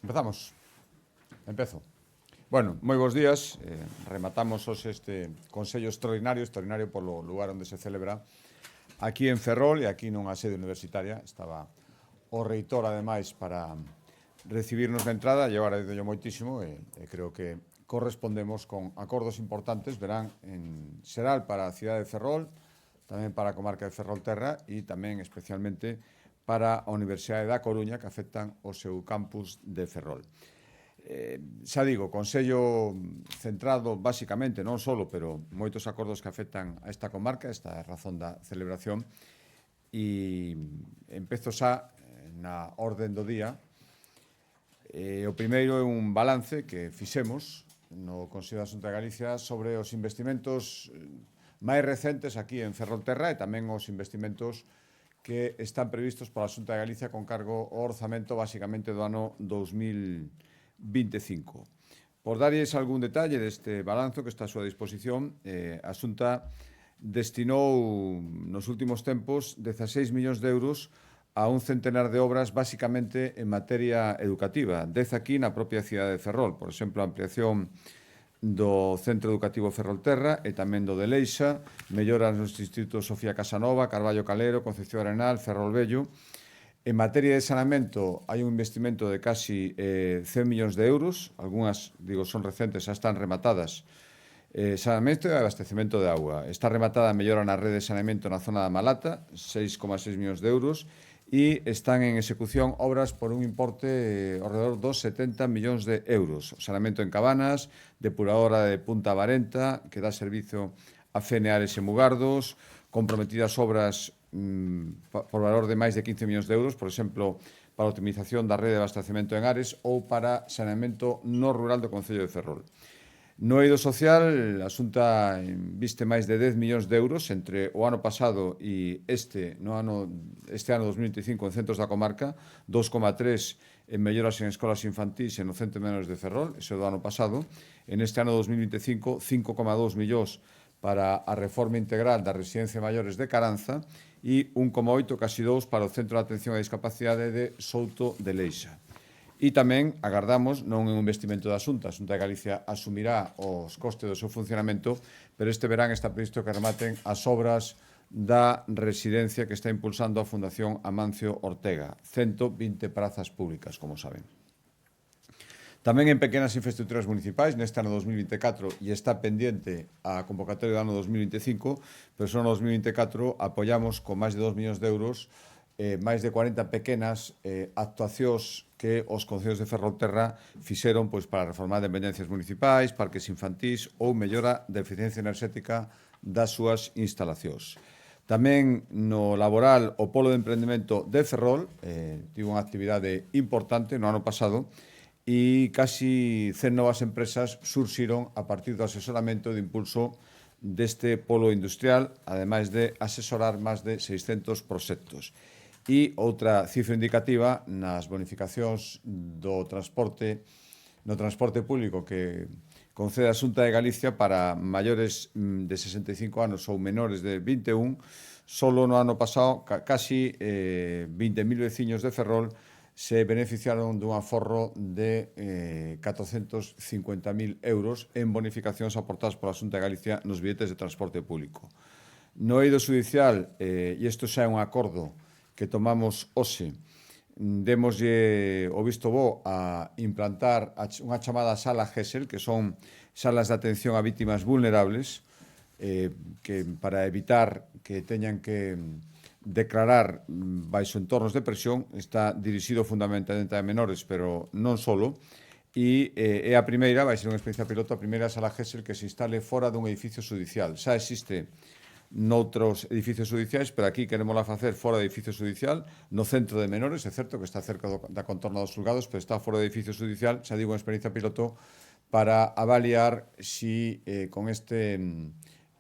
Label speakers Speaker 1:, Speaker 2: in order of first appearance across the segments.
Speaker 1: Empezamos. Empezo. Bueno, moi bons días. Rematamos hoxe este Consello extraordinario polo lugar onde se celebra aquí en Ferrol e aquí nunha sede universitaria. Estaba o reitor, ademais, para recibirnos na entrada e agora digo moitísimo e creo que correspondemos con acordos importantes, verán, en xeral para a cidade de Ferrol, tamén para a comarca de Ferrolterra e tamén especialmente para a Universidade da Coruña, que afectan o seu campus de Ferrol. Xa digo, Consello centrado basicamente, non solo, pero moitos acordos que afectan a esta comarca, esta é a razón da celebración, e empezo xa na orden do día. O primeiro é un balance que fixemos no Consello da Xunta de Galicia sobre os investimentos máis recentes aquí en Ferrolterra e tamén os investimentos que están previstos pola Xunta de Galicia con cargo ao orzamento basicamente do ano 2025. Por darlles algún detalle deste balanzo que está a súa disposición, a Xunta destinou nos últimos tempos 16 millóns de euros a un centenar de obras basicamente en materia educativa. 10 aquí na propia cidade de Ferrol, por exemplo, a ampliación do Centro Educativo Ferrolterra e tamén do de Leixa, melloras nos institutos Sofía Casanova, Carballo Calero, Concepción Arenal, Ferrol Vello. En materia de saneamento hai un investimento de casi 100 millóns de euros, algunhas, digo, son recentes, xa están rematadas. Saneamento e abastecemento de auga. Está rematada a mellora na rede de saneamento na zona da Malata, 6,6 millóns de euros, e están en execución obras por un importe alrededor dos 70 millóns de euros. Saneamento en Cabanas, depuradora de Punta Varenta, que dá servizo a Feneares e Mugardos, comprometidas obras por valor de máis de 15 millóns de euros, por exemplo, para a optimización da rede de abastecemento en Ares ou para saneamento no rural do Concello de Ferrol. No eido social, a Xunta inviste máis de 10 millóns de euros entre o ano pasado e este ano 2025 en centros da comarca, 2,3 en melloras en escolas infantís e no Centro de Menores de Ferrol, ese do ano pasado. En este ano 2025, 5,2 millóns para a reforma integral da residencia de maiores de Caranza e 1,8, casi 2, para o Centro de Atención a Discapacidade de Souto de Leixa. E tamén agardamos, non é un investimento da Xunta, a Xunta de Galicia asumirá os costes do seu funcionamento, pero este verán está previsto que rematen as obras da residencia que está impulsando a Fundación Amancio Ortega, 120 prazas públicas, como saben. Tamén en pequenas infraestructuras municipais, neste ano 2024, e está pendiente a convocatoria do ano 2025, pero só no 2024 apoiamos con máis de 2 millóns de euros máis de 40 pequenas actuacións que os concellos de Ferrolterra fixeron para reformar dependencias municipais, parques infantís ou mellora da eficiencia enerxética das súas instalacións. Tamén no laboral, o Polo de Emprendemento de Ferrol tivo unha actividade importante no ano pasado e casi 100 novas empresas surxiron a partir do asesoramento e de impulso deste polo industrial, ademais de asesorar máis de 600 proxectos. E outra cifra indicativa nas bonificacións do transporte público que concede a Xunta de Galicia para maiores de 65 anos ou menores de 21, solo no ano pasado casi 20.000 veciños de Ferrol se beneficiaron dun aforro de 450.000 euros en bonificacións aportadas pola Xunta de Galicia nos billetes de transporte público. No eido judicial, e isto xa é un acordo que tomamos hoxe, demoslle o visto bo a implantar unha chamada sala GESEL, que son salas de atención a vítimas vulnerables, que para evitar que teñan que declarar baixo entornos de presión, está dirixido fundamentalmente a menores, pero non solo, e é a primeira, vai ser unha experiencia piloto, a primeira sala GESEL que se instale fora dun edificio judicial. Xa existe noutros edificios judiciais, pero aquí queremos facer fora de edificio judicial, no centro de menores, é certo que está cerca da contorna dos xulgados, pero está fora de edificio judicial, xa digo, unha experiencia piloto para avaliar si con este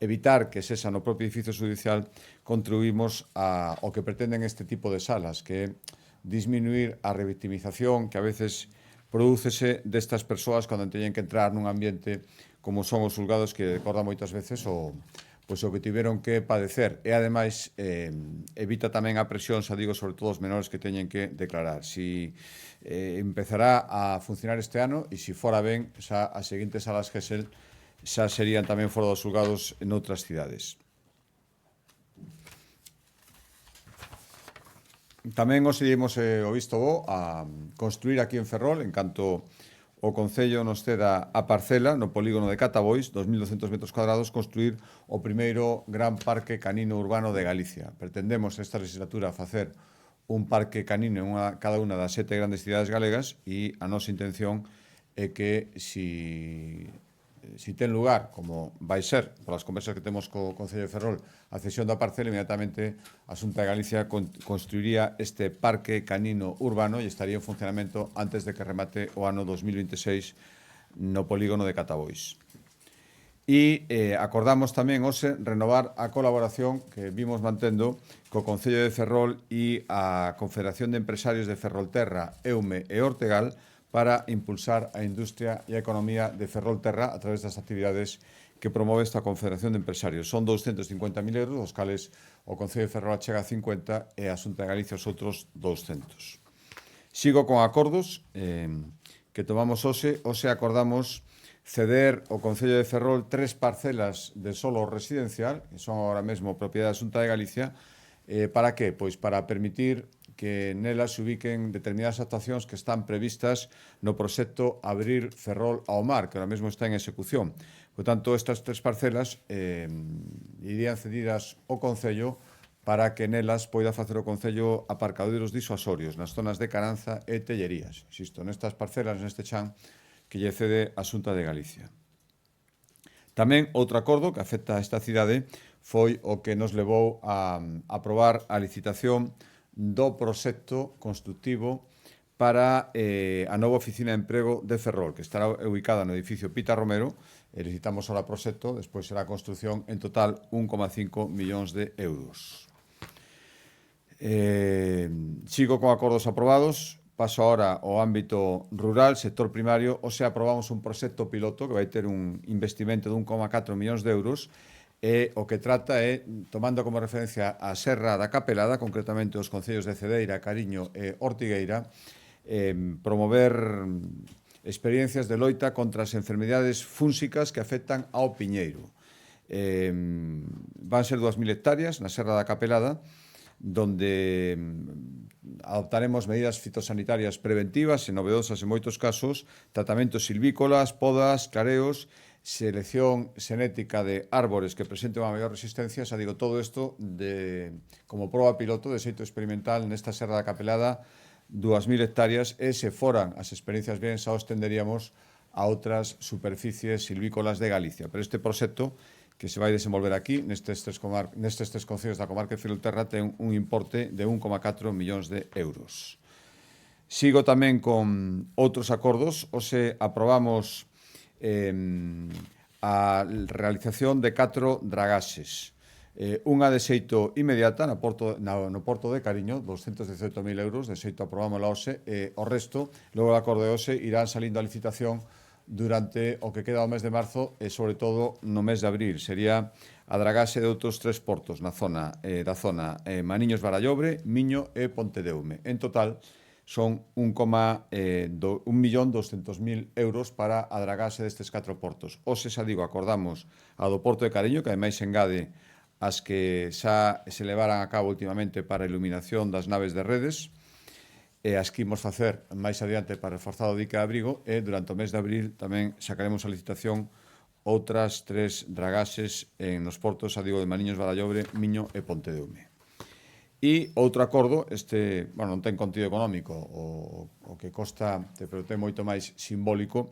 Speaker 1: evitar que sexa no propio edificio judicial contribuímos ao que pretenden este tipo de salas, que é disminuir a revictimización que a veces prodúcese destas persoas cando teñen que entrar nun ambiente como son os xulgados, que recorda moitas veces o pois o que tiveron que padecer. E, ademais, evita tamén a presión, xa digo, sobre todo os menores que teñen que declarar. Si empezará a funcionar este ano e, se fora ben, xa as seguintes salas GESEL xa serían tamén fora dos xulgados en outras cidades. Tamén os dimos o visto bo a construir aquí en Ferrol, en canto o Concello nos ceda a parcela no polígono de Catabois, 2.200 metros cuadrados, construir o primeiro gran parque canino urbano de Galicia. Pretendemos esta legislatura facer un parque canino en cada unha das 7 grandes cidades galegas e a nosa intención é que si ten lugar, como vai ser, polas conversas que temos co Concello de Ferrol, a cesión da parcela, inmediatamente a Xunta de Galicia construiría este parque canino urbano e estaría en funcionamento antes de que remate o ano 2026 no polígono de Catabois. E acordamos tamén hoxe renovar a colaboración que vimos mantendo co Concello de Ferrol e a Confederación de Empresarios de Ferrolterra, EUME e Ortegal para impulsar a industria e a economía de Ferrolterra a través das actividades que promove esta Confederación de Empresarios. Son 250.000 euros, os cales o Concello de Ferrol chega a 50 e a Xunta de Galicia os outros 200. Sigo con acordos que tomamos hoxe. Hoxe acordamos ceder ao Concello de Ferrol 3 parcelas de solo residencial, que son agora mesmo propiedade da Xunta de Galicia. Para que? Pois para permitir que nelas se ubiquen determinadas actuacións que están previstas no proxecto Abrir Ferrol ao Mar, que ahora mesmo está en execución. Por tanto, estas 3 parcelas irían cedidas ao Concello para que nelas poida facer o Concello aparcadoiros disuasorios nas zonas de Caranza e Tellerías. Insisto, nestas parcelas, neste chan, que lle cede a Xunta de Galicia. Tamén outro acordo que afecta a esta cidade foi o que nos levou a aprobar a licitación do proxecto constructivo para a nova oficina de emprego de Ferrol, que estará ubicada no edificio Pita Romero. Licitamos ahora o proxecto, despois será a construcción, en total 1,5 millóns de euros. Sigo con acordos aprobados. Paso ahora ao ámbito rural, sector primario. Hoxe aprobamos un proxecto piloto que vai ter un investimento de 1,4 millóns de euros. O que trata é, tomando como referencia a Serra da Capelada, concretamente os concellos de Cedeira, Cariño e Ortigueira, promover experiencias de loita contra as enfermedades fúnsicas que afectan ao piñeiro. Van ser 2.000 hectáreas na Serra da Capelada, donde adoptaremos medidas fitosanitarias preventivas e novedosas en moitos casos, tratamentos silvícolas, podas, clareos, selección xenética de árbores que presenten unha maior resistencia. Xa digo, todo isto como proba piloto de xeito experimental nesta Serra da Capelada, 2.000 hectáreas, e se foran as experiencias ben, xa os tenderíamos a outras superficies silvícolas de Galicia. Pero este proxecto que se vai desenvolver aquí, nestes tres concellos da comarca de Ferrolterra, ten un importe de 1,4 millóns de euros. Sigo tamén con outros acordos. Hoxe aprobamos a realización de 4 dragaxes. Unha de xeito inmediata no Porto de Cariño, 218.000 euros, de xeito aprobamos la hoxe, o resto, logo do acordo de hoxe, irán salindo a licitación durante o que queda o mes de marzo e, sobre todo, no mes de abril. Sería a dragaxe de outros 3 portos da zona Maniños-Barallobre, Miño e Pontedeume. En total, son 1.200.000 euros para a dragaxe destes 4 portos. Hoxe, xa digo, acordamos a do Porto de Cariño, que ademais engade as que xa se levaran a cabo últimamente para a iluminación das naves de redes, e as que imos facer máis adiante para reforzar o dique de abrigo, e durante o mes de abril tamén sacaremos a licitación outras 3 dragaxes nos portos, xa digo, de Maniños, Barallobre, Miño e Pontedeume. E outro acordo, non ten contido económico, o que costa, pero ten moito máis simbólico,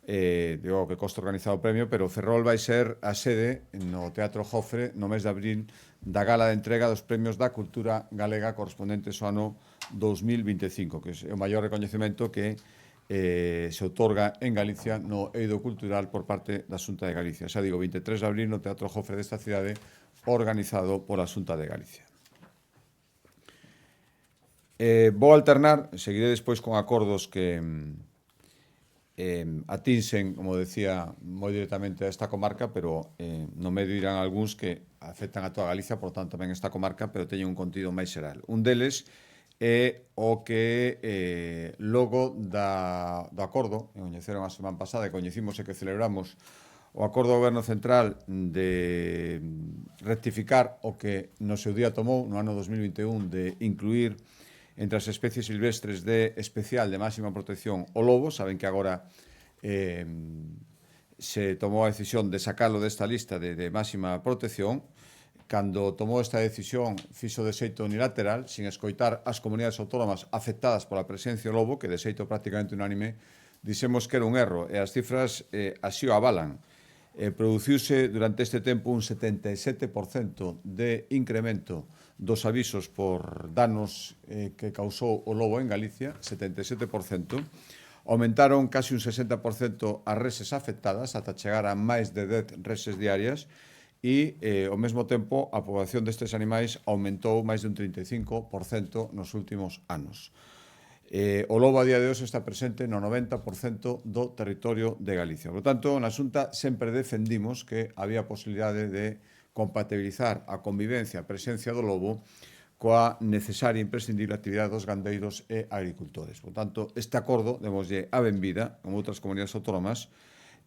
Speaker 1: digo que costa organizado o premio, pero Ferrol vai ser a sede no Teatro Jofre no mes de abril da gala de entrega dos premios da cultura galega correspondentes ao ano 2025, que é o maior recoñecemento que se outorga en Galicia no eido cultural por parte da Xunta de Galicia. Xa digo, 23 de abril no Teatro Jofre desta cidade, organizado pola Xunta de Galicia. Vou alternar, seguiré despois con acordos que atinxen, como decía, moi directamente a esta comarca, pero no medio irán algúns que afectan a toda Galicia, por tanto tamén esta comarca, pero teñen un contido máis xeral. Un deles é o que logo do acordo, que coñeceron a semana pasada, e coñecimos e que celebramos o acordo do Goberno Central de rectificar o que no seu día tomou no ano 2021 de incluir entre as especies silvestres de especial de máxima protección o lobo. Saben que agora se tomou a decisión de sacalo desta lista de máxima protección. Cando tomou esta decisión, fixo de xeito unilateral, sin escoitar as comunidades autónomas afectadas pola presencia do lobo, que de xeito prácticamente unánime, dixemos que era un erro, e as cifras así o avalan. Produciuse durante este tempo un 77% de incremento dos avisos por danos que causou o lobo en Galicia, 77%. Aumentaron casi un 60% as reses afectadas, ata chegar a máis de 10 reses diarias, e, ao mesmo tempo, a poboación destes animais aumentou máis de un 35% nos últimos anos. O lobo a día de hoxe está presente no 90% do territorio de Galicia. Por tanto, na Xunta sempre defendimos que había posibilidade de compatibilizar a convivencia, a presencia do lobo coa necesaria e imprescindible actividade dos gandeiros e agricultores. Por tanto, este acordo, demoslle a benvida, como outras comunidades autónomas,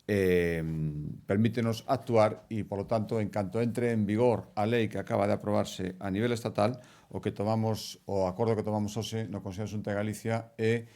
Speaker 1: permítenos actuar e, polo tanto, en canto entre en vigor a lei que acaba de aprobarse a nivel estatal, o acordo que tomamos hoxe no Consello de Xunta de Galicia é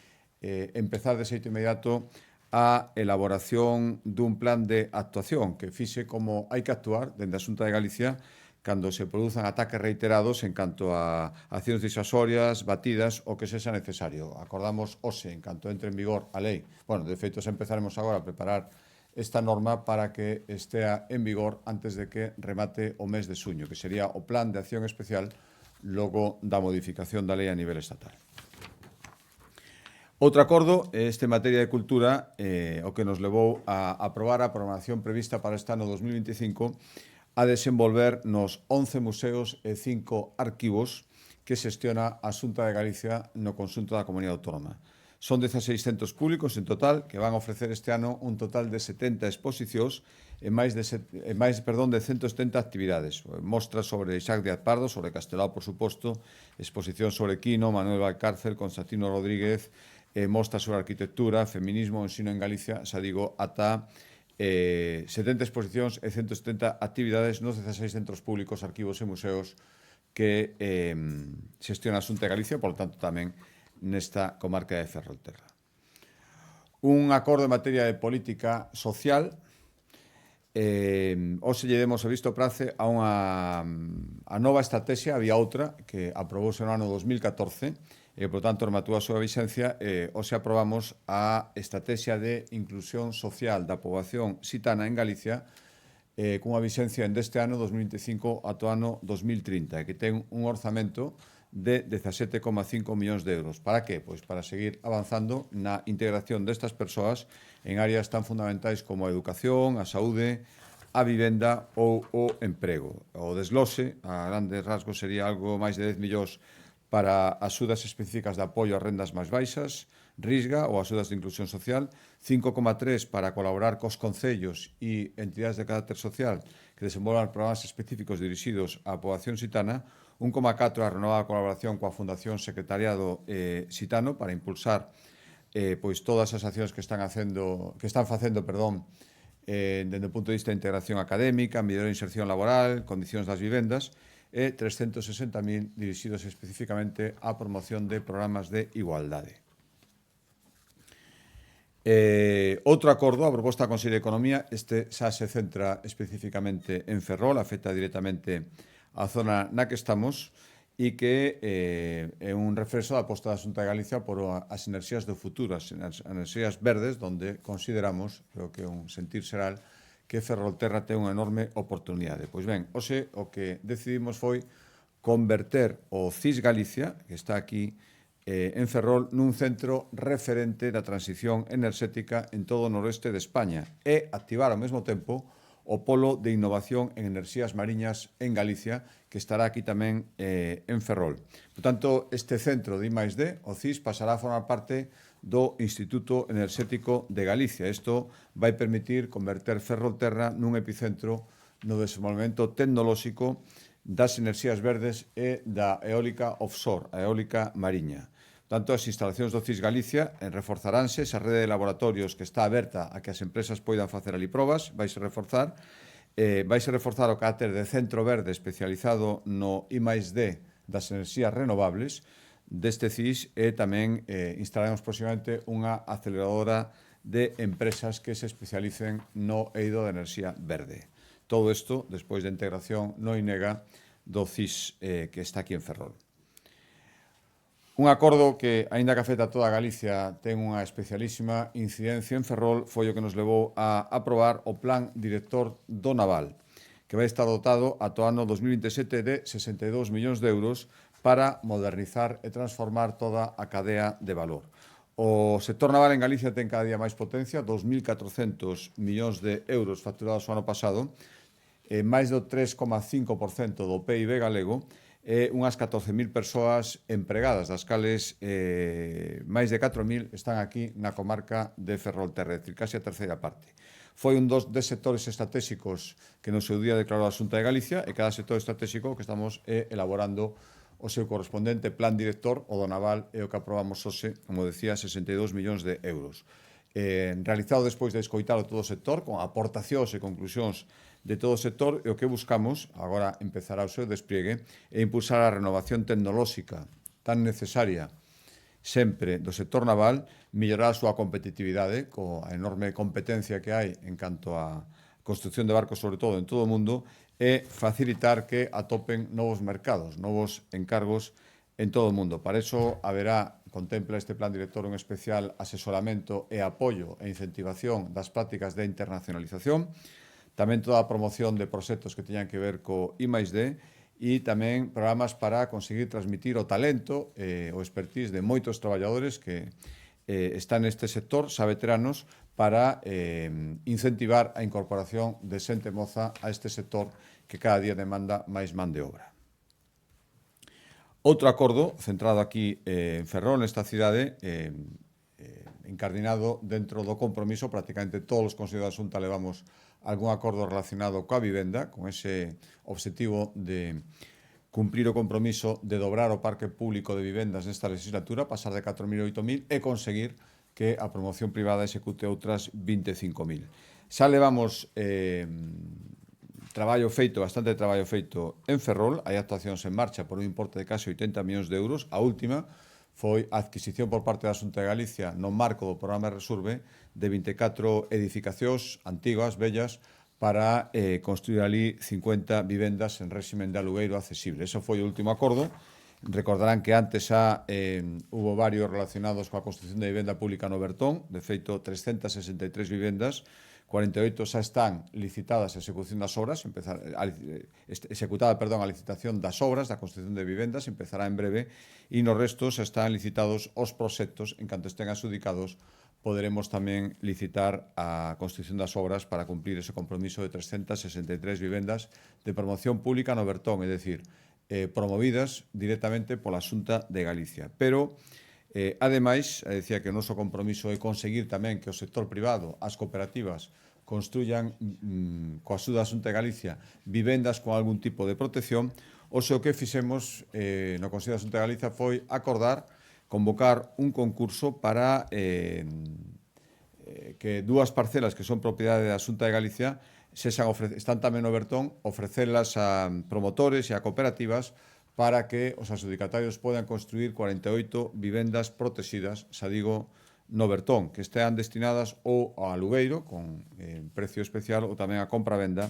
Speaker 1: empezar de xeito inmediato a elaboración dun plan de actuación que fixe como hai que actuar dende a Xunta de Galicia cando se produzan ataques reiterados en canto a accións disuasorias, batidas, o que sexa necesario. Acordamos hoxe, en canto entre en vigor a lei. Bueno, de feito, empezaremos agora a preparar esta norma para que estea en vigor antes de que remate o mes de xuño, que sería o plan de acción especial logo da modificación da lei a nivel estatal. Outro acordo, este en materia de cultura, o que nos levou a aprobar a programación prevista para este ano 2025 a desenvolver nos 11 museos e 5 arquivos que xestiona a Xunta de Galicia no conxunto da comunidade autónoma. Son 16 centros públicos en total que van a ofrecer este ano un total de 70 exposicións e máis de 170 actividades. Mostras sobre Isaac Díaz Pardo, sobre Castelao, por suposto, exposición sobre Quino, Manuel Valcárcel, Constantino Rodríguez, mostras sobre arquitectura, feminismo, ensino en Galicia, xa digo, ata 70 exposicións e 170 actividades nos 16 centros públicos, arquivos e museos que xestiona a Xunta de Galicia, por tanto tamén nesta comarca de Ferrolterra. Un acordo en materia de política social. Hoxe lle demos o visto prace a nova estrategia, había outra que aprobouse no ano 2014 e, por tanto, rematou a súa vixencia. Hoxe aprobamos a estrategia de inclusión social da poboación xitana en Galicia cunha vixencia deste ano 2025 ata o ano 2030, que ten un orzamento de 17,5 millóns de euros. Para que? Pois para seguir avanzando na integración destas persoas en áreas tan fundamentais como a educación, a saúde, a vivenda ou o emprego. O desglose, a grandes rasgos, sería algo máis de 10 millóns para axudas específicas de apoio ás rendas máis baixas, Risga ou axudas de inclusión social, 5,3 para colaborar cos concellos e entidades de carácter social que desenvolvan programas específicos dirixidos á poboación xitana, 1,4 a renovada colaboración coa Fundación Secretariado Xitano para impulsar pois todas as accións que están facendo dende o punto de vista de integración académica, mellor inserción laboral, condicións das vivendas, e 360.000 dirixidos especificamente á promoción de programas de igualdade. Outro acordo, a proposta da Consellería de Economía, este xa se centra especificamente en Ferrol, afecta directamente a zona na que estamos e que é un refrexo da aposta da Xunta de Galicia por as enerxías do futuro, as enerxías verdes, donde consideramos, creo que é un sentir xeral, que Ferrolterra ten unha enorme oportunidade. Pois ben, hoxe o que decidimos foi converter o CIS Galicia, que está aquí en Ferrol, nun centro referente da transición enerxética en todo o noroeste de España e activar ao mesmo tempo o Polo de Innovación en Enerxías Mariñas en Galicia, que estará aquí tamén en Ferrol. Por tanto, este centro de I+D, o CIS, pasará a formar parte do Instituto Enerxético de Galicia. Isto vai permitir converter Ferrolterra nun epicentro no desenvolvemento tecnolóxico das enerxías verdes e da eólica offshore, a eólica mariña. Tanto, as instalacións do CIS Galicia reforzaránse, esa rede de laboratorios que está aberta a que as empresas poidan facer ali probas, vaise reforzar o carácter de centro verde especializado no I+D das enerxías renovables deste CIS e tamén instalaremos próximamente unha aceleradora de empresas que se especialicen no eido de enerxía verde. Todo isto despois da integración no INEGA do CIS que está aquí en Ferrol. Un acordo que, aínda que afecta a toda Galicia, ten unha especialísima incidencia en Ferrol, foi o que nos levou a aprobar o Plan Director do Naval, que vai estar dotado ata o ano 2027 de 62 millóns de euros para modernizar e transformar toda a cadea de valor. O sector naval en Galicia ten cada día máis potencia, 2.400 millóns de euros facturados o ano pasado, máis do 3,5% do PIB galego, e unhas 14.000 persoas empregadas, das cales máis de 4.000 están aquí na comarca de Ferrolterra, é dicir, case a terceira parte. Foi un dos sectores estratégicos que no seu día declarou a Xunta de Galicia e cada sector estratégico que estamos elaborando o seu correspondente plan director, o do naval, e o que aprobamos hoxe, como decía, 62 millóns de euros. Realizado despois de escoitar o todo o sector, con aportacións e conclusións de todo o sector, e o que buscamos, agora empezará o seu despliegue, é impulsar a renovación tecnolóxica tan necesaria sempre do sector naval, mellorar a súa competitividade, coa enorme competencia que hai en canto a construcción de barcos, sobre todo en todo o mundo, e facilitar que atopen novos mercados, novos encargos en todo o mundo. Para iso contempla este plan director un especial asesoramento e apoio e incentivación das prácticas de internacionalización, tamén toda a promoción de proxectos que teñan que ver co I+D e tamén programas para conseguir transmitir o talento e o expertise de moitos traballadores que están neste sector, xa veteranos, para incentivar a incorporación de xente moza a este sector que cada día demanda máis man de obra. Outro acordo centrado aquí en Ferrol, nesta cidade, encardinado dentro do compromiso, prácticamente todos os consellos da Xunta levamos algún acordo relacionado coa vivenda, con ese obxectivo de cumplir o compromiso de dobrar o parque público de vivendas nesta legislatura, pasar de 4.000 a 8.000 e conseguir que a promoción privada execute outras 25.000. Xa levamos bastante traballo feito en Ferrol, hai actuacións en marcha por un importe de case 80 millóns de euros. A última foi a adquisición por parte da Xunta de Galicia no marco do programa Resurbe de 24 edificacións antigas, bellas, para construir ali 50 vivendas en réximen de alugueiro accesible. Eso foi o último acordo. Recordarán que antes xa hubo varios relacionados coa construcción de vivenda pública no Bertón, de feito 363 vivendas, 48 xa están licitadas a execución das obras, executada a licitación das obras da construcción de vivendas, empezará en breve, e no resto xa están licitados os proxectos, en canto estén adxudicados, poderemos tamén licitar a construcción das obras para cumplir ese compromiso de 363 vivendas de promoción pública no Bertón, é dicir, promovidas directamente pola Xunta de Galicia. Pero, ademais, decía que o noso compromiso é conseguir tamén que o sector privado, as cooperativas, construyan, coa axuda da Xunta de Galicia, vivendas con algún tipo de protección. O que fixemos no Consello da Xunta de Galicia foi acordar convocar un concurso para que dúas parcelas que son propiedade da Xunta de Galicia están tamén no Bertón, ofrecerlas a promotores e a cooperativas para que os adxudicatarios podan construir 48 vivendas protegidas, xa digo, no Bertón, que estean destinadas ou ao alugueiro, con precio especial, ou tamén a compra-venda,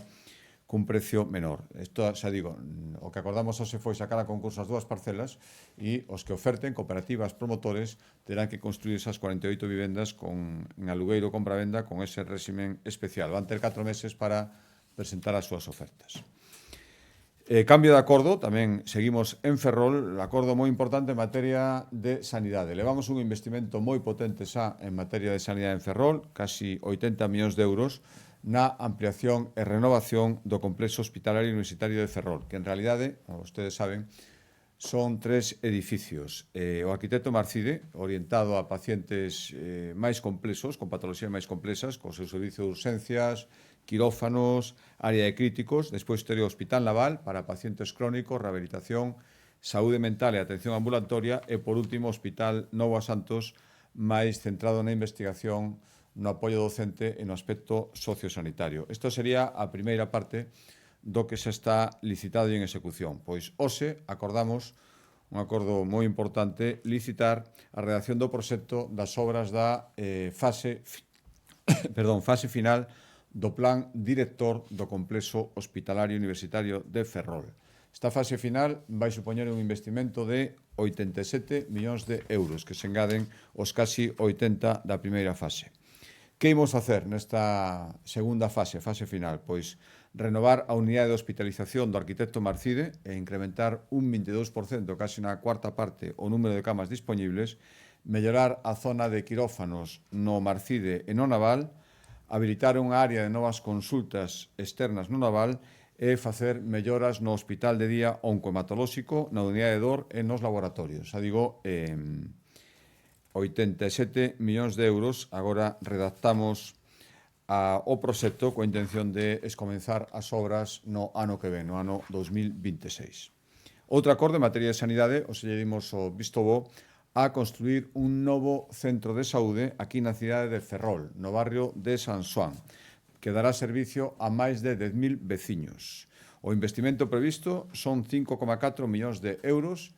Speaker 1: cun precio menor. Isto, xa digo, o que acordamos hoxe foi sacar a concurso as dúas parcelas e os que oferten, cooperativas, promotores, terán que construir esas 48 vivendas en alugueiro ou compra-venda con ese réximen especial. Van ter 4 meses para presentar as súas ofertas. Cambio de acordo, tamén seguimos en Ferrol, acordo moi importante en materia de sanidade. Levamos un investimento moi potente xa en materia de sanidade en Ferrol, casi 80 millóns de euros, na ampliación e renovación do complexo hospitalario universitario de Ferrol, que en realidade, como vostedes saben, son 3 edificios. O arquitecto Marcide, orientado a pacientes máis complexos, con patologías máis complexas, co seu servicio de urxencias, quirófanos, área de críticos. Despois teria o Hospital Naval para pacientes crónicos, rehabilitación, saúde mental e atención ambulatoria. E, por último, o Hospital Novo a Santos, máis centrado na investigación, no apoio docente e no aspecto sociosanitario. Isto sería a primeira parte do que xa está licitado e en execución. Pois hoxe acordamos un acordo moi importante, licitar a redacción do proxecto das obras da fase final do plan director do complexo hospitalario universitario de Ferrol. Esta fase final vai supoñer un investimento de 87 millóns de euros, que se engaden os casi 80 da primeira fase. Que imos facer nesta segunda fase final? Pois renovar a unidade de hospitalización do arquitecto Marcide e incrementar un 22%, casi na cuarta parte, o número de camas disponibles, mellorar a zona de quirófanos no Marcide e no Naval, habilitar unha área de novas consultas externas no Naval e facer melloras no hospital de día oncohematolóxico, na unidade de dor e nos laboratorios. Xa digo, 87 millóns de euros. Agora redactamos o proxecto coa intención de escomenzar as obras no ano que ven, no ano 2026. Outro acordo en materia de sanidade, lle dimos o visto bo a construir un novo centro de saúde aquí na cidade de Ferrol, no barrio de San Xoán, que dará servicio a máis de 10.000 veciños. O investimento previsto son 5,4 millóns de euros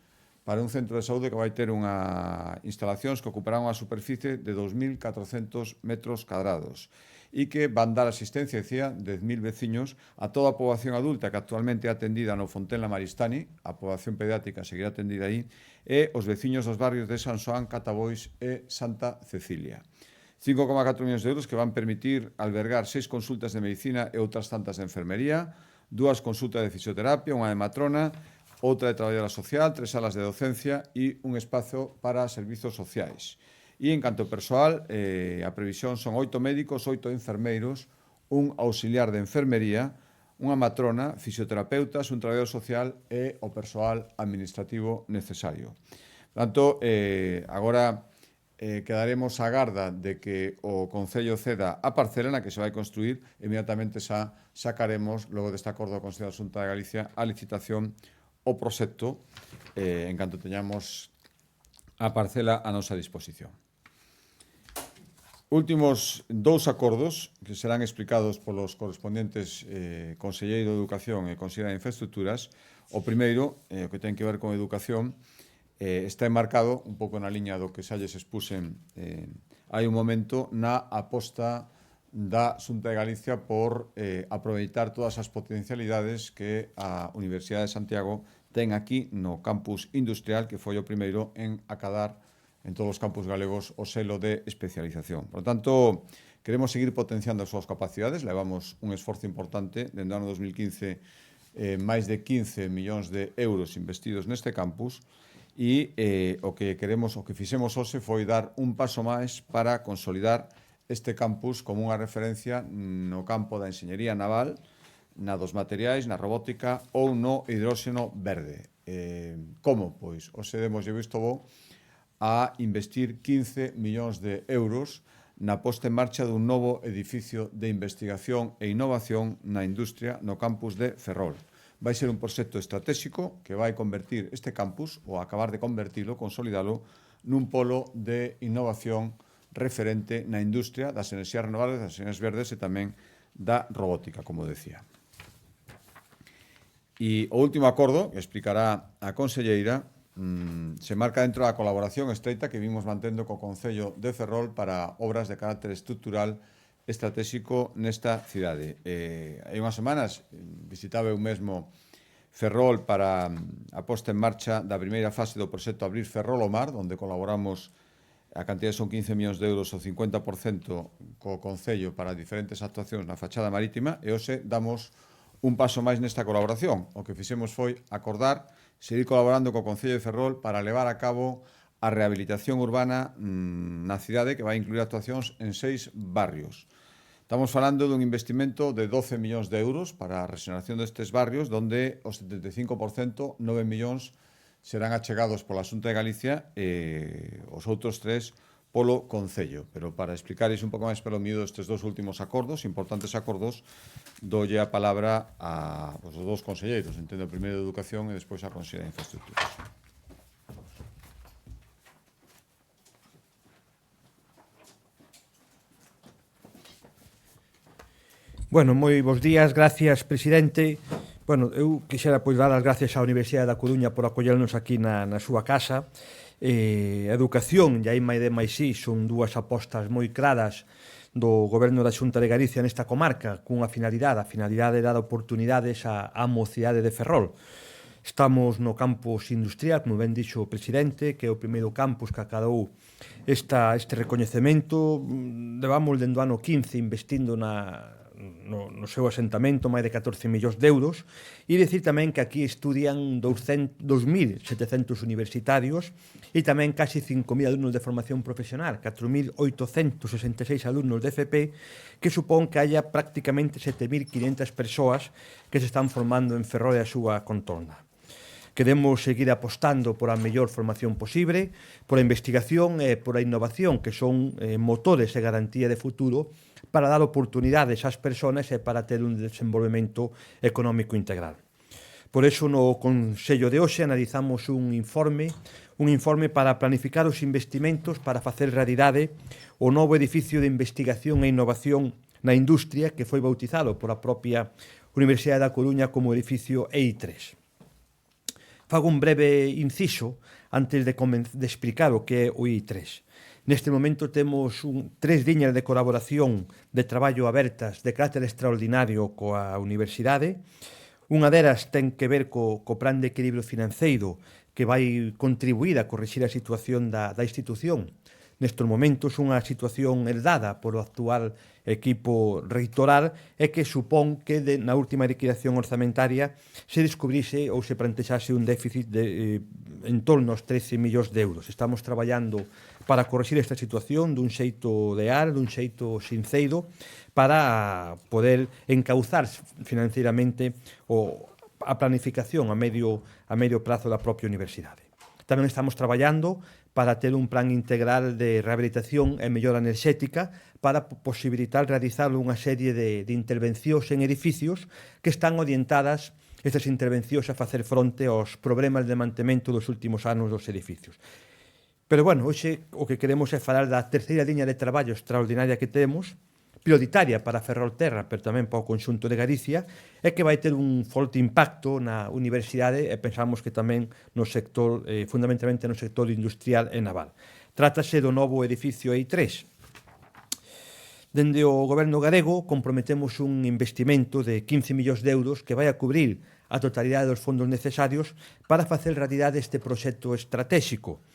Speaker 1: para un centro de saúde que vai ter unha instalacións que ocuparán unha superficie de 2.400 metros cadrados e que van dar asistencia, decía, 10.000 veciños a toda a poboación adulta que actualmente é atendida no Fontela Maristani, a poboación pediátrica seguirá atendida aí, e os veciños dos barrios de San Xoán, Catabois e Santa Cecilia. 5,4 millóns de euros que van permitir albergar 6 consultas de medicina e outras tantas de enfermería, 2 consultas de fisioterapia, unha de matrona, outra de traballadora social, 3 salas de docencia e un espazo para servizos sociais. E en canto ao persoal, a previsión son 8 médicos, 8 enfermeiros, un auxiliar de enfermería, unha matrona, fisioterapeutas, un traballador social e o persoal administrativo necesario. Por tanto, agora quedaremos á garda de que o Concello ceda a parcela na que se vai construir. Inmediatamente xa sacaremos, logo deste acordo do Consello da Xunta de Galicia, a licitación o proxecto en canto teñamos a parcela a nosa disposición. Últimos 2 acordos que serán explicados polos correspondentes Conselleiro de Educación e Conselleira de Infraestructuras. O primeiro, que ten que ver con educación, está enmarcado un pouco na liña do que xa lles expuxen hai un momento na aposta da Xunta de Galicia por aproveitar todas as potencialidades que a Universidade de Santiago ten aquí no campus industrial, que foi o primeiro en acadar en todos os campus galegos o selo de especialización. Por tanto, queremos seguir potenciando as súas capacidades. Levamos un esforzo importante dende o ano 2015, máis de 15 millóns de euros investidos neste campus, e o que fixemos hoxe foi dar un paso máis para consolidar este campus como unha referencia no campo da enxeñería naval, na dos materiais, na robótica ou no hidróxeno verde. Como? Pois, hoxe demos visto bo a investir 15 millóns de euros na posta en marcha dun novo edificio de investigación e innovación na industria no campus de Ferrol. Vai ser un proxecto estratégico que vai convertir este campus, ou acabar de convertilo, consolidalo, nun polo de innovación referente na industria das enerxías renovables, das enerxías verdes e tamén da robótica, como decía. E o último acordo, que explicará a conselleira, se marca dentro da colaboración estreita que vimos mantendo co Concello de Ferrol para obras de carácter estrutural estratégico nesta cidade. Hai unhas semanas visitaba eu mesmo Ferrol para a posta en marcha da primeira fase do proxecto Abrir Ferrol ao Mar, onde colaboramos, a cantidad son 15 millóns de euros, o 50% co Concello para diferentes actuacións na fachada marítima, e hoxe damos un paso máis nesta colaboración. O que fixemos foi acordar seguir colaborando co Concello de Ferrol para levar a cabo a rehabilitación urbana na cidade, que vai incluir actuacións en 6 barrios. Estamos falando dun investimento de 12 millóns de euros para a rexeneración destes barrios, donde o 75%, 9 millóns, serán achegados pola Xunta de Galicia e os outros 3 polo Concello. Pero para explicareis un pouco máis pelo miúdo estes dous últimos acordos, importantes acordos, doulle a palabra a os dous conselleiros, entendo, primeiro de Educación e despois a Conselleira de Infraestructuras.
Speaker 2: Bueno, moi bons días, gracias, presidente. Bueno, eu quixera pois dar as gracias á Universidade da Coruña por acollernos aquí na súa casa. Educación e a I+D+I son dúas apostas moi claras do Goberno da Xunta de Galicia nesta comarca, cunha finalidade, a finalidade de dar oportunidades á mocidade de Ferrol. Estamos no campus industrial, como ben dixo o presidente, que é o primeiro campus que acadou este recoñecemento. Levamos dende o ano 15 investindo no seu asentamento máis de 14 millóns de euros, e dicir tamén que aquí estudian 2.700 universitarios e tamén casi 5.000 alumnos de formación profesional, 4.866 alumnos de FP, que supón que haya prácticamente 7.500 persoas que se están formando en Ferrol e a súa contorna. Queremos seguir apostando por a mellor formación posible, por a investigación e por a innovación, que son motores e garantía de futuro para dar oportunidades ás persoas e para ter un desenvolvemento económico integral. Por iso, no Consello de hoxe analizamos un informe para planificar os investimentos para facer realidade o novo edificio de investigación e innovación na industria que foi bautizado por a propia Universidade da Coruña como edificio EI3. Fago un breve inciso antes de explicar o que é o EI3. Neste momento temos 3 liñas de colaboración de traballo abertas de carácter extraordinario coa Universidade. Unha delas ten que ver co plan de equilibrio financeiro que vai contribuir a corrixir a situación da institución. Nestes momentos, unha situación herdada polo actual equipo reitoral e que supón que na última liquidación orzamentaria se descubrise ou se plantexase un déficit de en torno aos 13 millóns de euros. Estamos traballando para corrixir esta situación dun xeito leal, dun xeito sinceiro, para poder encauzar financeiramente a planificación a medio prazo da propia universidade. Tamén estamos traballando para ter un plan integral de rehabilitación e mellora enerxética para posibilitar realizar unha serie de intervencións en edificios que están orientadas estas intervencións a facer fronte aos problemas de mantemento dos últimos anos dos edificios. Pero, bueno, hoxe o que queremos é falar da terceira liña de traballo extraordinaria que temos, prioritaria para Ferrolterra, pero tamén para o conxunto de Galicia, e que vai ter un forte impacto na universidade e pensamos que tamén no sector, fundamentalmente no sector industrial e naval. Trátase do novo edificio EI3. Dende o goberno galego comprometemos un investimento de 15 millóns de euros que vai a cubrir a totalidade dos fondos necesarios para facer realidade este proxecto estratégico.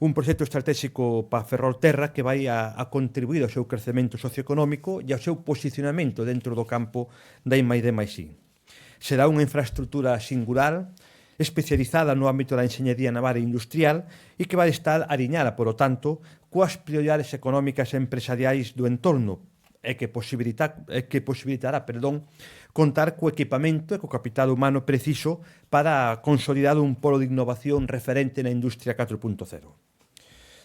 Speaker 2: Un proxecto estratégico para Ferrolterra que vai a contribuir ao seu crecemento socioeconómico e ao seu posicionamento dentro do campo da I+D+I. Será unha infraestructura singular, especializada no ámbito da enxeñería naval e industrial e que vai estar aliñada, por lo tanto, coas prioridades económicas e empresariais do entorno e que posibilitará contar co equipamento e co capital humano preciso para consolidar un polo de innovación referente na industria 4.0.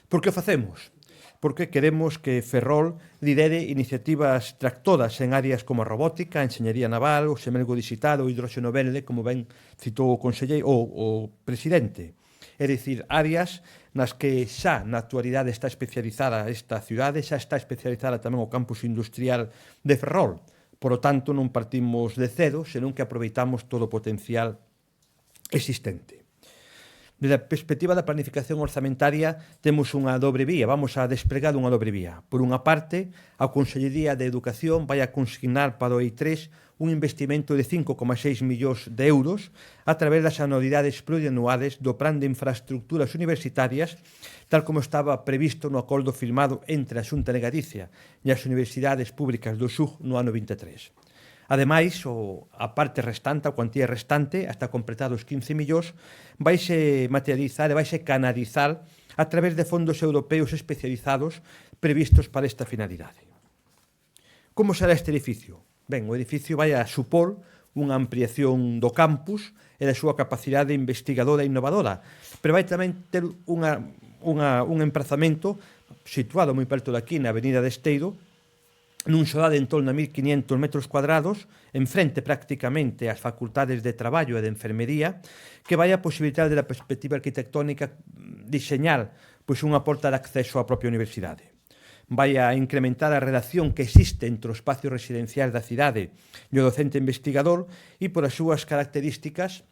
Speaker 2: Por que o facemos? Porque queremos que Ferrol lidere iniciativas tractoras en áreas como a robótica, a enxeñería naval, o semelgo digital, o hidróxeno verde, como ben citou o presidente. É dicir, áreas nas que xa na actualidade está especializada esta cidade, xa está especializada tamén o campus industrial de Ferrol. Por lo tanto, non partimos de cero, senón que aproveitamos todo o potencial existente. Desde a perspectiva da planificación orzamentaria, temos unha dobre vía, vamos a despregar unha dobre vía. Por unha parte, a Consellería de Educación vai a consignar para o EI3 un investimento de 5,6 millóns de euros a través das anualidades plurianuales do Plan de Infraestructuras Universitarias, tal como estaba previsto no acordo firmado entre a Xunta de Galicia e as universidades públicas do SUG no ano 23. Ademais, a parte restante, a cuantía restante, hasta completar os 15 millóns, vaise materializar e vaise canalizar a través de fondos europeos especializados previstos para esta finalidade. Como será este edificio? Ben, o edificio vai a supor unha ampliación do campus e da súa capacidade investigadora e innovadora, pero vai tamén ter un emprazamento situado moi perto daqui, na avenida de Esteiro, nun solar en torno a 1.500 metros cuadrados, enfrente prácticamente ás facultades de traballo e de enfermería, que vai a posibilitar, da perspectiva arquitectónica, diseñar unha porta de acceso á propia universidade. Vai a incrementar a relación que existe entre o espacio residencial da cidade e o docente investigador e, por as súas características,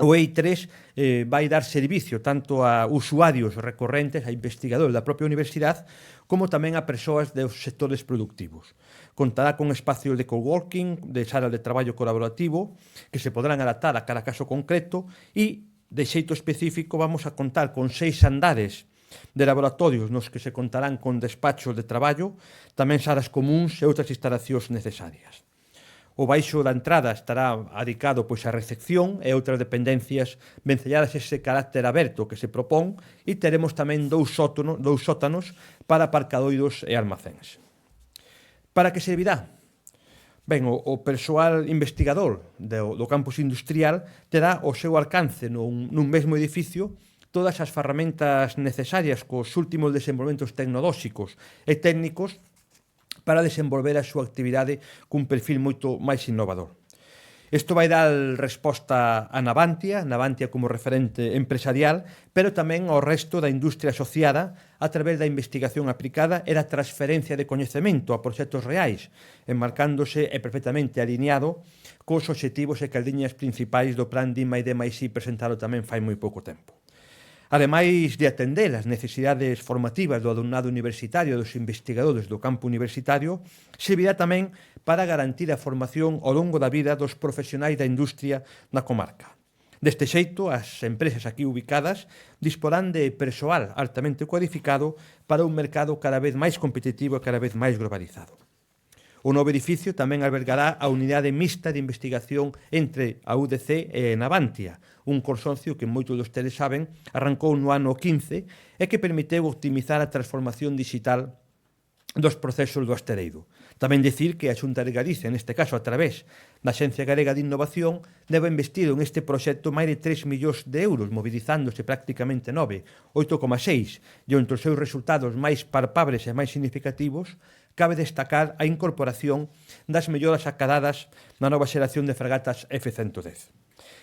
Speaker 2: o EI3 vai dar servicio tanto a usuarios recorrentes, a investigadores da propia universidade, como tamén a persoas dos sectores productivos. Contará con espacios de coworking, de salas de traballo colaborativo, que se podrán adaptar a cada caso concreto e, de xeito específico, vamos a contar con 6 andares de laboratorios nos que se contarán con despachos de traballo, tamén salas comuns e outras instalacións necesarias. O baixo da entrada estará adicado á recepción e outras dependencias vencelladas ese carácter aberto que se propón, e teremos tamén dous sótanos para aparcadoiros e almacéns. Para que servirá? Ben, o persoal investigador do campus industrial terá ao seu alcance nun mesmo edificio todas as ferramentas necesarias cos últimos desenvolvementos tecnolóxicos e técnicos para desenvolver a súa actividade cun perfil moito máis innovador. Isto vai dar resposta a Navantia como referente empresarial, pero tamén ao resto da industria asociada a través da investigación aplicada e da transferencia de coñecemento a proxectos reais, enmarcándose e perfectamente alineado cos obxectivos e cas liñas principais do plan D+D+I presentado tamén fai moi pouco tempo. Ademais de atender as necesidades formativas do alumnado universitario e dos investigadores do campo universitario, servirá tamén para garantir a formación ao longo da vida dos profesionais da industria na comarca. Deste xeito, as empresas aquí ubicadas disporán de persoal altamente cualificado para un mercado cada vez máis competitivo e cada vez máis globalizado. O novo edificio tamén albergará a unidade mixta de investigación entre a UDC e Navantia, un consorcio que moitos dos teles saben arrancou no ano 15 e que permiteu optimizar a transformación digital dos procesos do Astereiro. Tamén dicir que a Xunta de Galicia, neste caso a través da Axencia Galega de Innovación, debe investir en este proxecto máis de 3 millóns de euros, mobilizándose prácticamente 9, 8,6, e entre os seus resultados máis palpables e máis significativos, cabe destacar a incorporación das melloras acadadas na nova xeración de fragatas F-110.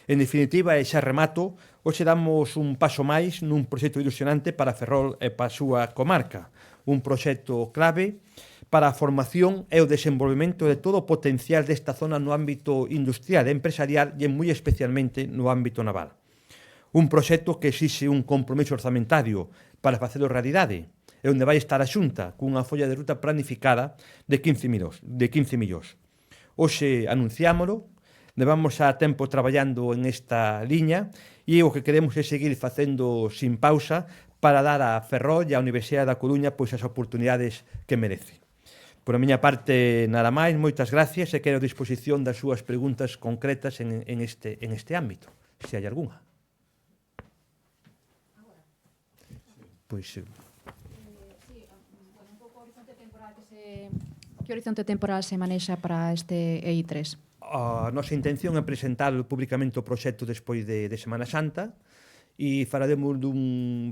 Speaker 2: En definitiva, e xa remato, hoxe damos un paso máis nun proxecto ilusionante para Ferrol e para a súa comarca, un proxecto clave para a formación e o desenvolvemento de todo o potencial desta zona no ámbito industrial e empresarial e moi especialmente no ámbito naval. Un proxecto que exixe un compromiso orzamentario para facelo realidade, e onde vai estar a Xunta cunha folla de ruta planificada de 15 millóns. Hoxe anunciámolo, levamos a tempo traballando en esta liña e o que queremos é seguir facendo sin pausa para dar a Ferrol e a Universidade da Coruña as oportunidades que merece. Por a miña parte, nada máis, moitas gracias e quero a disposición das súas preguntas concretas en este ámbito, se hai algunha. Pois...
Speaker 3: Que horizonte temporal se manexa para este EI3?
Speaker 2: A nosa intención é presentar públicamente o proxecto despois de Semana Santa e faremos dun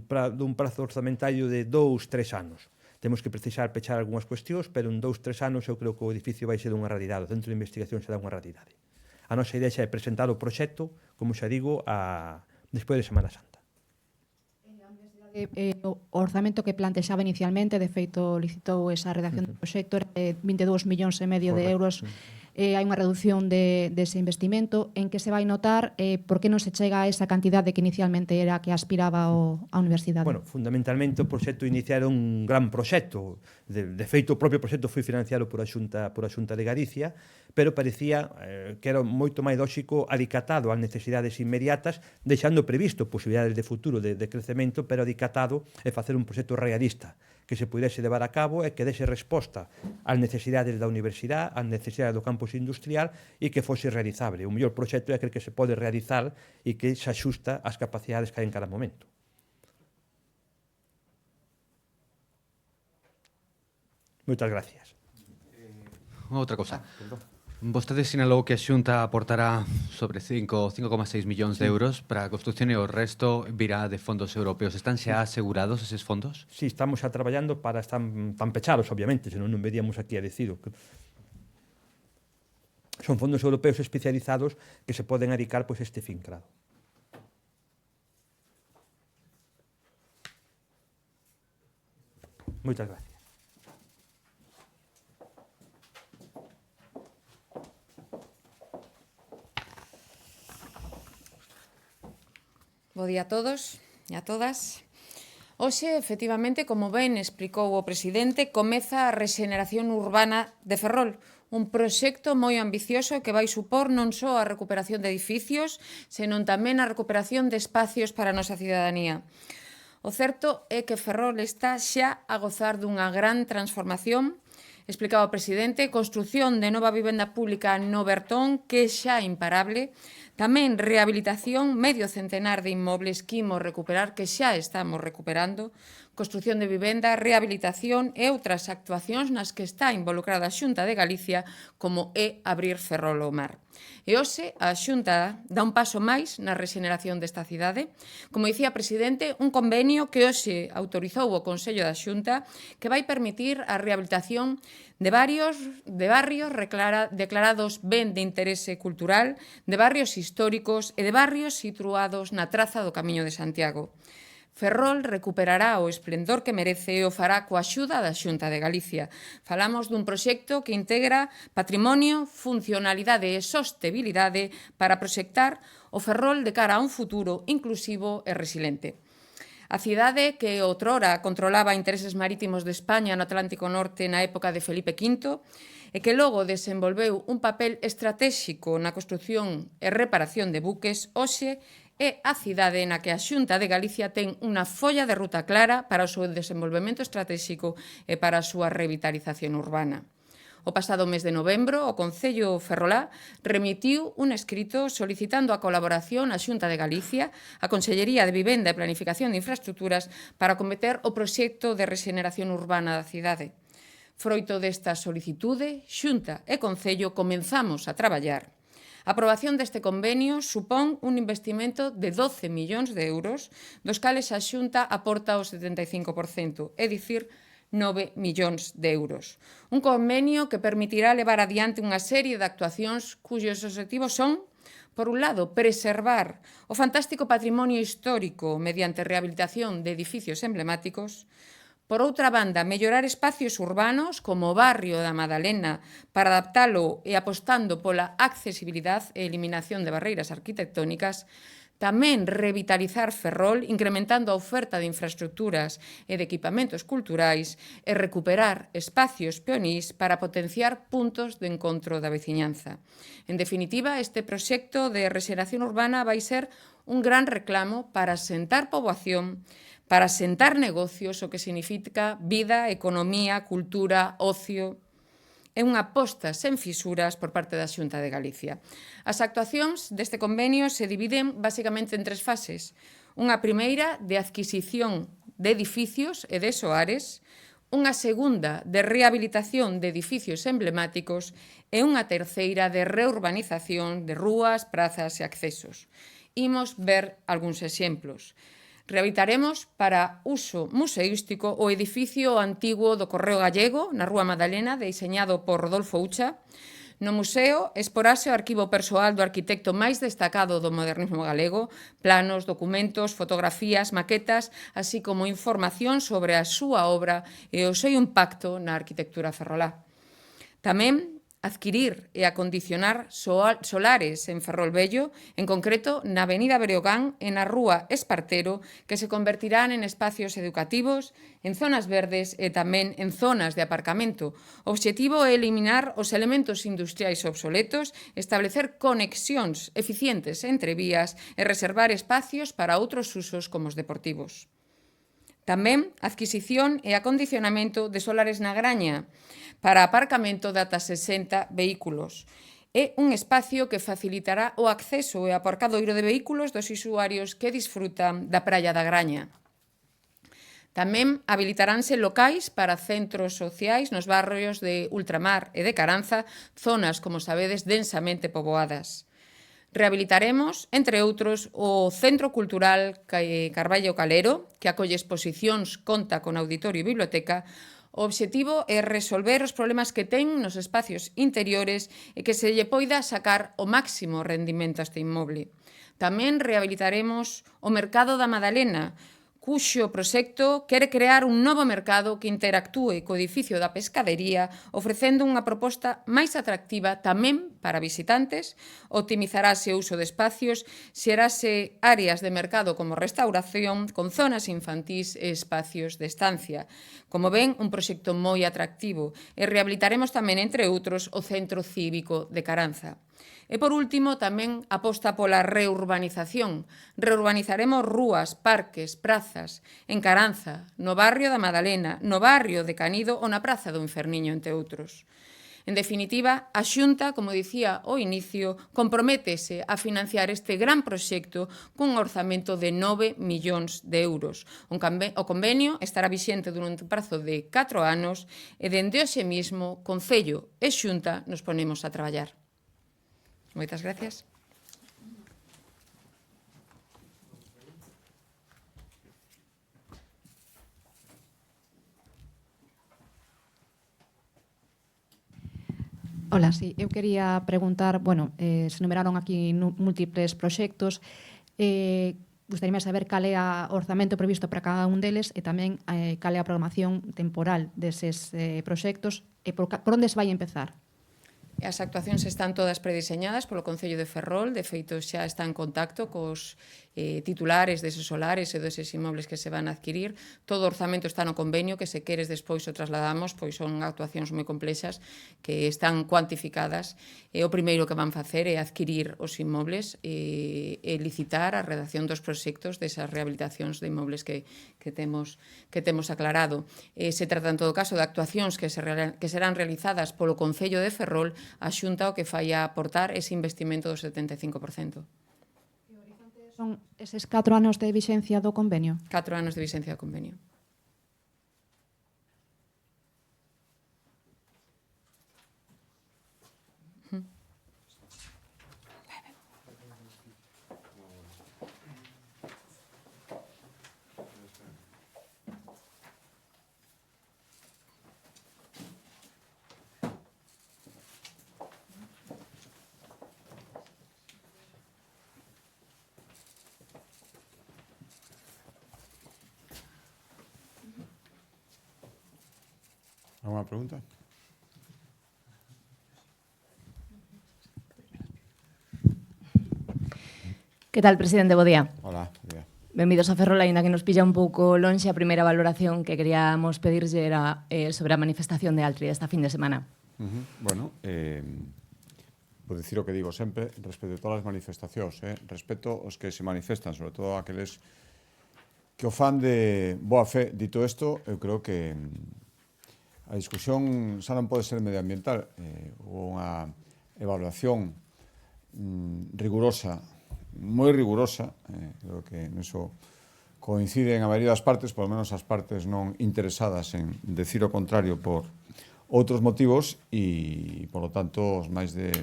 Speaker 2: prazo orzamentario de 2-3 anos. Temos que precisar pechar algunhas cuestións, pero en 2-3 anos eu creo que o edificio vai ser unha realidade, o centro de investigación será unha realidade. A nosa idea xa é presentar o proxecto, como xa digo, despois de Semana Santa.
Speaker 3: O orzamento que plantexaba inicialmente, de feito licitou esa redacción do proxecto, era de 22,5 millóns de euros. Hai unha reducción dese investimento. En que se vai notar por que non se chega a esa cantidade que inicialmente era que aspiraba a universidade?
Speaker 2: Bueno, fundamentalmente o proxecto inicial era un gran proxecto. De feito, o propio proxecto foi financiado por a Xunta de Galicia, pero parecía que era moito máis lóxico alicatado ás necesidades inmediatas, deixando previsto posibilidades de futuro de crecemento, pero alicatado e facer un proxecto realista que se pudese levar a cabo e que dese resposta ás necesidades da universidade, ás necesidades do campus industrial e que fose realizable. O mellor proxecto é aquel que se pode realizar e que se axusta ás capacidades que hai en cada momento. Moitas gracias.
Speaker 4: Outra cousa. Vostede sinalou que a Xunta aportará sobre 5,6 millóns de euros para a construcción e o resto virá de fondos europeos. Están xa asegurados eses fondos?
Speaker 2: Sí, estamos xa traballando para están pechados, obviamente, senón non veríamos aquí a decido. Son fondos europeos especializados que se poden adicar pois este fin, claro. Moitas gracias.
Speaker 5: Bo día a todos e a todas. Hoxe, efectivamente, como ben explicou o presidente, comeza a rexeneración urbana de Ferrol, un proxecto moi ambicioso que vai supor non só a recuperación de edificios, senón tamén a recuperación de espacios para a nosa cidadanía. O certo é que Ferrol está xa a gozar dunha gran transformación. Explicaba o presidente, construción de nova vivenda pública no Bertón, que é xa imparable. Tamén rehabilitación medio centenar de inmobles que imos recuperar, que xa estamos recuperando, construción de vivenda, rehabilitación e outras actuacións nas que está involucrada a Xunta de Galicia, como é abrir Ferrol ao mar. E hoxe a Xunta dá un paso máis na rexeneración desta cidade. Como dicía o presidente, un convenio que hoxe autorizou o Consello da Xunta que vai permitir a rehabilitación de barrios declarados ben de interese cultural, de barrios históricos e de barrios situados na traza do Camiño de Santiago. Ferrol recuperará o esplendor que merece e o fará coa axuda da Xunta de Galicia. Falamos dun proxecto que integra patrimonio, funcionalidade e sostenibilidade para proxectar o Ferrol de cara a un futuro inclusivo e resiliente. A cidade que outrora controlaba intereses marítimos de España no Atlántico Norte na época de Felipe V e que logo desenvolveu un papel estratéxico na construción e reparación de buques, hoxe é a cidade na que a Xunta de Galicia ten unha folla de ruta clara para o seu desenvolvemento estratéxico e para a súa revitalización urbana. O pasado mes de novembro, o Concello ferrolá remitiu un escrito solicitando a colaboración á Xunta de Galicia, a Consellería de Vivenda e Planificación de Infraestructuras para cometer o proxecto de rexeneración urbana da cidade. Froito desta solicitude, Xunta e Concello comenzamos a traballar. A aprobación deste convenio supón un investimento de 12 millóns de euros, dos cales a Xunta aporta o 75%, é dicir, 9 millóns de euros. Un convenio que permitirá levar adiante unha serie de actuacións cuyos objetivos son, por un lado, preservar o fantástico patrimonio histórico mediante rehabilitación de edificios emblemáticos. Por outra banda, mellorar espacios urbanos como o barrio da Madalena para adaptalo e apostando pola accesibilidade e eliminación de barreiras arquitectónicas. Tamén revitalizar Ferrol, incrementando a oferta de infraestructuras e de equipamentos culturais e recuperar espacios peonís para potenciar puntos de encontro da veciñanza. En definitiva, este proxecto de rexeneración urbana vai ser un gran reclamo para asentar poboación, para asentar negocios, o que significa vida, economía, cultura, ocio. É unha aposta sen fisuras por parte da Xunta de Galicia. As actuacións deste convenio se dividen basicamente en 3 fases. Unha primeira de adquisición de edificios e de soares, unha segunda de rehabilitación de edificios emblemáticos e unha terceira de reurbanización de rúas, prazas e accesos. Imos ver algúns exemplos. Rehabilitaremos para uso museístico o edificio antigo do Correo Gallego, na Rúa Madalena, diseñado por Rodolfo Ucha. No museo exporase o arquivo persoal do arquitecto máis destacado do modernismo galego, planos, documentos, fotografías, maquetas, así como información sobre a súa obra e o seu impacto na arquitectura ferrolá. Tamén adquirir e acondicionar solares en Ferrol Vello, en concreto na Avenida Breogán e na Rúa Espartero, que se convertirán en espacios educativos, en zonas verdes e tamén en zonas de aparcamento. O obxectivo é eliminar os elementos industriais obsoletos, establecer conexións eficientes entre vías e reservar espacios para outros usos como os deportivos. Tamén adquisición e acondicionamento de solares na Graña para aparcamento de ata 60 vehículos. É un espacio que facilitará o acceso e aparcadoiro de vehículos dos usuarios que disfrutan da praia da Graña. Tamén habilitaránse locais para centros sociais nos barrios de Ultramar e de Caranza, zonas, como sabedes, densamente poboadas. Rehabilitaremos, entre outros, o Centro Cultural Carballo Calero, que acolle exposicións, conta con auditorio e biblioteca. O obxectivo é resolver os problemas que ten nos espacios interiores e que se lle poida sacar o máximo rendimento a este inmoble. Tamén rehabilitaremos o Mercado da Madalena, cuxo proxecto quere crear un novo mercado que interactúe co edificio da pescadería, ofrecendo unha proposta máis atractiva tamén para visitantes, optimizarase o uso de espacios, xerase áreas de mercado como restauración, con zonas infantís e espacios de estancia. Como ven, un proxecto moi atractivo, e rehabilitaremos tamén, entre outros, o Centro Cívico de Caranza. E, por último, tamén aposta pola reurbanización. Reurbanizaremos rúas, parques, prazas, en Caranza, no barrio da Madalena, no barrio de Canido ou na Praza do Inferniño, entre outros. En definitiva, a Xunta, como dicía ao inicio, comprométese a financiar este gran proxecto cun orzamento de 9 millóns de euros. O convenio estará vixente durante un prazo de 4 anos e dende hoxe mismo, Concello e Xunta nos ponemos a traballar. Moitas gracias.
Speaker 3: Ola, sí, eu quería preguntar, bueno, se numeraron aquí múltiples proxectos, gustaríame saber cal é o orzamento previsto para cada un deles e tamén cal é a programación temporal deses proxectos e por onde se vai empezar.
Speaker 5: As actuacións están todas prediseñadas polo Concello de Ferrol, de feito xa está en contacto cos titulares deses solares e deses inmobles que se van a adquirir. Todo o orzamento está no convenio, que se queres despois o trasladamos, pois son actuacións moi complexas que están cuantificadas. E o primeiro que van facer é adquirir os inmobles e licitar a redacción dos proxectos desas rehabilitacións de inmobles que temos aclarado. Se trata, en todo caso, de actuacións que serán realizadas polo Concello de Ferrol. A Xunta o que fai a aportar ese investimento do 75%.
Speaker 3: Son eses 4 anos de vixencia do convenio?
Speaker 5: 4 anos de vixencia do convenio.
Speaker 1: ¿Alguna pregunta?
Speaker 6: Que tal, presidente? Bo día.
Speaker 1: Hola, bo día.
Speaker 6: Benvidos a Ferrol, aínda que nos pilla un pouco lonxe. A primeira valoración que queríamos pedirlle era sobre a manifestación de Altri esta fin de semana.
Speaker 1: Bueno, por decir o que digo sempre, respecto a todas as manifestacións, respeto os que se manifestan, sobre todo aqueles que o fan de boa fe. Dito isto, eu creo que a discusión xa non pode ser medioambiental, unha evaluación rigurosa, moi rigurosa, creo que niso coinciden a maioría das partes, polo menos as partes non interesadas en decir o contrario por outros motivos e, polo tanto, os máis de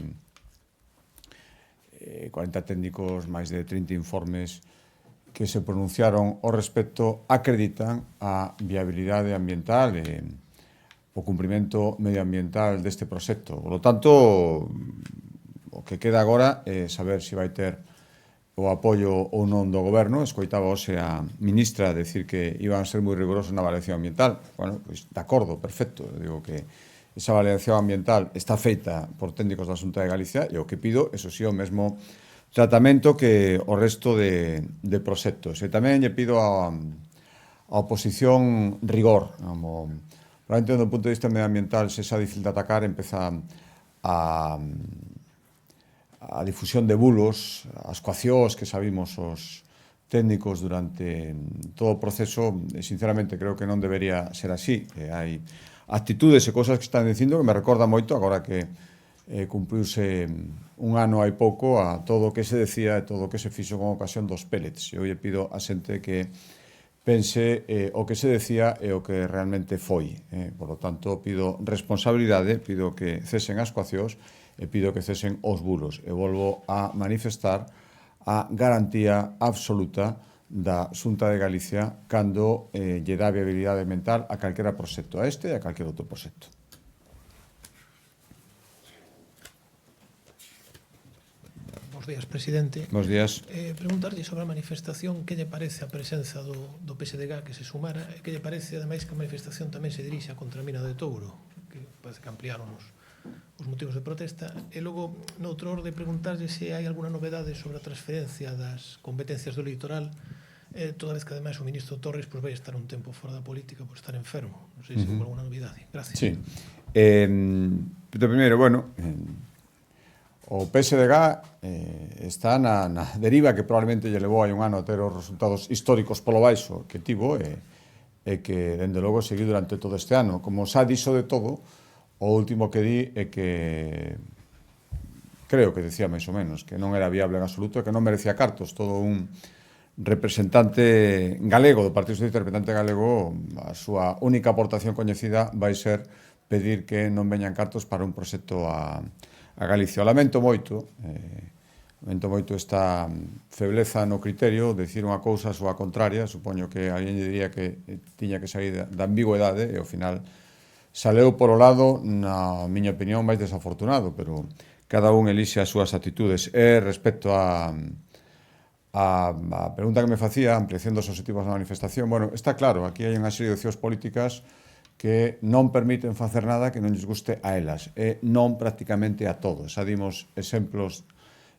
Speaker 1: 40 técnicos, máis de 30 informes que se pronunciaron ao respecto acreditan a viabilidade ambiental e o cumprimento medioambiental deste proxecto. Por lo tanto, o que queda agora é saber se vai ter o apoio ou non do goberno. Escoitaba hoxe a ministra decir que iban a ser moi rigurosos na avaliación ambiental. Bueno, pois, de acordo, perfecto. Eu digo que esa avaliación ambiental está feita por técnicos da Xunta de Galicia e o que pido, eso sí, o mesmo tratamento que o resto de proxectos. E tamén lle pido a oposición rigor, como probablemente, do punto de vista medioambiental, se xa difícil de atacar, empeza a difusión de bulos, as coaccións que sabimos os técnicos durante todo o proceso, e sinceramente creo que non debería ser así. Hai actitudes e cosas que están dicindo que me recorda moito, agora que cumpriuse un ano hai pouco, a todo o que se decía e todo o que se fixo con ocasión dos pellets. Eu lle pido a xente que pense o que se decía e o que realmente foi. Por lo tanto, pido responsabilidade, pido que cesen as coaccións e pido que cesen os bulos. E volvo a manifestar a garantía absoluta da Xunta de Galicia cando lle dá viabilidade mental a calquera proxecto, a este e a calquer outro proxecto.
Speaker 7: Bos días, presidente.
Speaker 1: Bos días.
Speaker 7: Preguntarlle sobre a manifestación, que lle parece a presenza do PSDG que se sumara, e que lle parece, ademais, que a manifestación tamén se dirixa contra a mina de Touro, que parece que ampliaron os motivos de protesta. E logo, noutro orde, preguntarlle se hai alguna novedade sobre a transferencia das competencias do litoral, toda vez que, ademais, o ministro Torres vai estar un tempo fora da política por estar enfermo. Non sei se houve alguna novidade. Gracias.
Speaker 1: Sí. De primeiro, bueno, o PSDG está na deriva que probablemente lle levou hai un ano a ter os resultados históricos polo baixo que tivo e que, dende logo, seguiu durante todo este ano. Como xa dixo de todo, o último que di é que creo que decía máis ou menos que non era viable en absoluto e que non merecía cartos. Todo un representante galego do Partido Socialista, representante galego, a súa única aportación coñecida vai ser pedir que non veñan cartos para un proxecto a Galicia. Lamento moito esta febleza no criterio de dicir unha cousa a súa contraria. Supoño que alguén lle diría que tiña que sair da ambigüedade e ao final saleu por o lado, na miña opinión, máis desafortunado, pero cada un elixe as súas actitudes. E respecto a pregunta que me facía, ampliación dos objetivos da manifestación, bueno, está claro, aquí hai unha serie de opcións políticas que non permiten facer nada que non lles guste a elas, e non prácticamente a todos. Xa dimos exemplos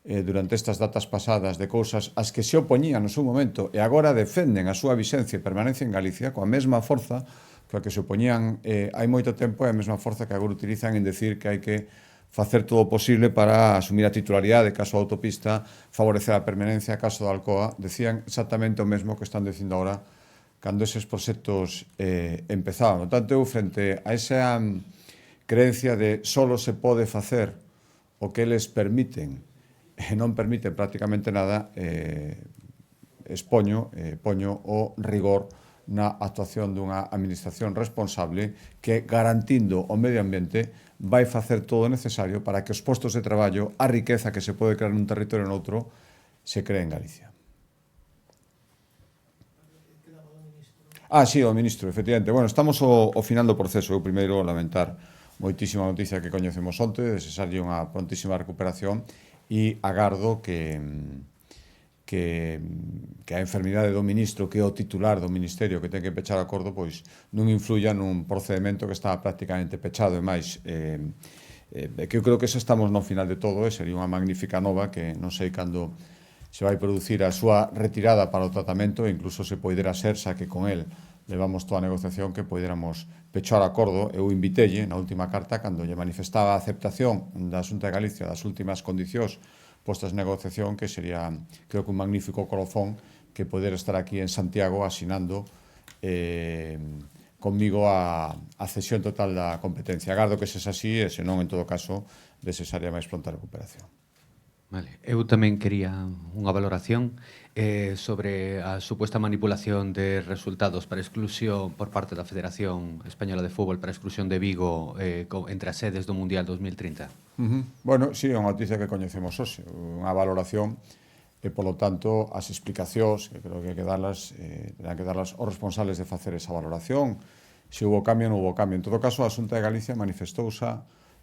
Speaker 1: durante estas datas pasadas de cousas as que se opoñían no seu momento e agora defenden a súa vixencia e permanencia en Galicia coa mesma forza que a que se opoñían hai moito tempo e a mesma forza que agora utilizan en decir que hai que facer todo o posible para asumir a titularidade, caso da autopista, favorecer a permanencia, caso da Alcoa. Decían exactamente o mesmo que están dicindo agora cando eses proxectos empezaban. Por tanto, eu, frente a esa creencia de solo se pode facer o que eles permiten e non permiten prácticamente nada, poño o rigor na actuación dunha administración responsable que, garantindo o medio ambiente, vai facer todo o necesario para que os postos de traballo, a riqueza que se pode crear nun territorio ou noutro, se cree en Galicia. Sí, o ministro, efectivamente. Bueno, estamos ao final do proceso. Eu primeiro lamentar moitísima noticia que coñecemos onte, desexarlle unha prontísima recuperación e agardo que a enfermidade do ministro, que é o titular do ministerio que ten que pechar o acordo, pois non influya nun procedimento que está prácticamente pechado. E máis, que eu creo que xa estamos no final de todo, e sería unha magnífica nova que non sei cando se vai producir a súa retirada para o tratamento, e incluso se poidera ser, xa que con el levamos toda a negociación, que poidéramos pechar acordo. Eu invitelle na última carta, cando lle manifestaba a aceptación da Xunta de Galicia das últimas condicións postas en negociación, que sería, creo que un magnífico colofón que poder estar aquí en Santiago asinando conmigo a cesión total da competencia. Agardo que sexa así e, senón, en todo caso, desexaría máis pronta recuperación.
Speaker 4: Vale. Eu tamén quería unha valoración sobre a suposta manipulación de resultados para exclusión por parte da Federación Española de Fútbol para a exclusión de Vigo entre as sedes do Mundial 2030.
Speaker 1: Bueno, sí, é unha noticia que coñecemos hoxe, unha valoración e, polo tanto, as explicacións que creo que hai que darlas, terán que darlas os responsables de facer esa valoración, se houve cambio ou non houve cambio. En todo caso, a Xunta de Galicia manifestouse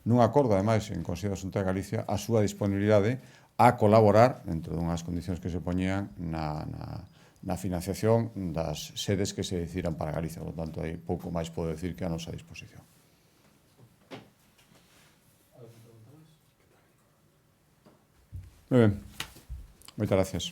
Speaker 1: nun acordo, ademais, en Consello da Xunta de Galicia, a súa disponibilidade a colaborar, dentro dunhas condicións que se poñían, na financiación das sedes que se decidiran para Galicia. Por tanto, aí pouco máis podo decir que a nosa disposición. Moi ben. Moitas gracias.